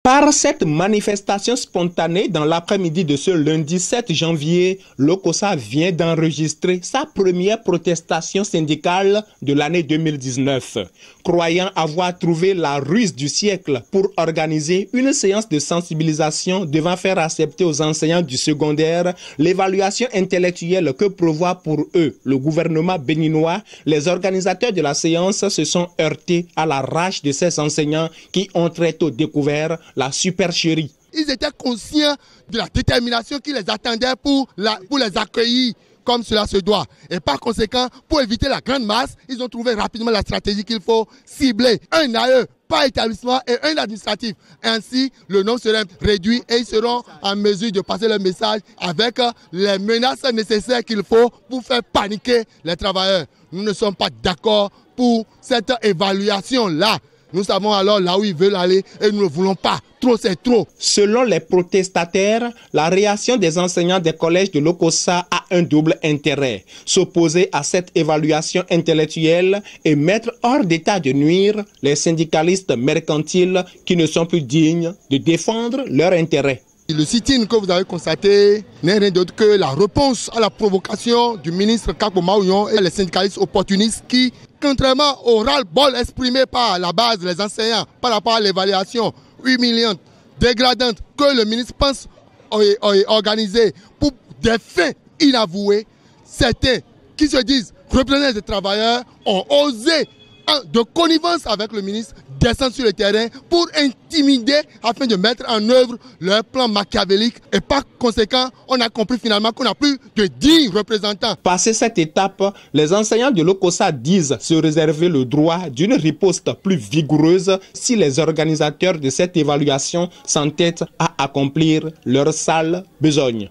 Par cette manifestation spontanée dans l'après-midi de ce lundi 7 janvier, l'OCOSA vient d'enregistrer sa première protestation syndicale de l'année 2019. Croyant avoir trouvé la ruse du siècle pour organiser une séance de sensibilisation devant faire accepter aux enseignants du secondaire l'évaluation intellectuelle que prévoit pour eux le gouvernement béninois, les organisateurs de la séance se sont heurtés à la rage de ces enseignants qui ont très tôt découvert la supercherie. Ils étaient conscients de la détermination qui les attendait pour les accueillir comme cela se doit. Et par conséquent, pour éviter la grande masse, ils ont trouvé rapidement la stratégie qu'il faut cibler. Un AE par établissement et un administratif. Ainsi, le nombre serait réduit et ils seront en mesure de passer le message avec les menaces nécessaires qu'il faut pour faire paniquer les travailleurs. Nous ne sommes pas d'accord pour cette évaluation-là. Nous savons alors là où ils veulent aller et nous ne voulons pas. Trop, c'est trop. Selon les protestataires, la réaction des enseignants des collèges de l'OCOSA a un double intérêt. S'opposer à cette évaluation intellectuelle et mettre hors d'état de nuire les syndicalistes mercantiles qui ne sont plus dignes de défendre leurs intérêts. Le sit-in que vous avez constaté n'est rien d'autre que la réponse à la provocation du ministre Kako Maouyon et les syndicalistes opportunistes qui, contrairement au ras-le-bol exprimé par la base des enseignants par rapport à l'évaluation humiliante, dégradante que le ministre pense organiser pour des faits inavoués, certains qui se disent représentants des travailleurs ont osé, de connivence avec le ministre, descendre sur le terrain pour intimider afin de mettre en œuvre leur plan machiavélique. Et par conséquent, on a compris finalement qu'on n'a plus de 10 représentants. Passé cette étape, les enseignants de l'OCOSA disent se réserver le droit d'une riposte plus vigoureuse si les organisateurs de cette évaluation s'entêtent à accomplir leur sale besogne.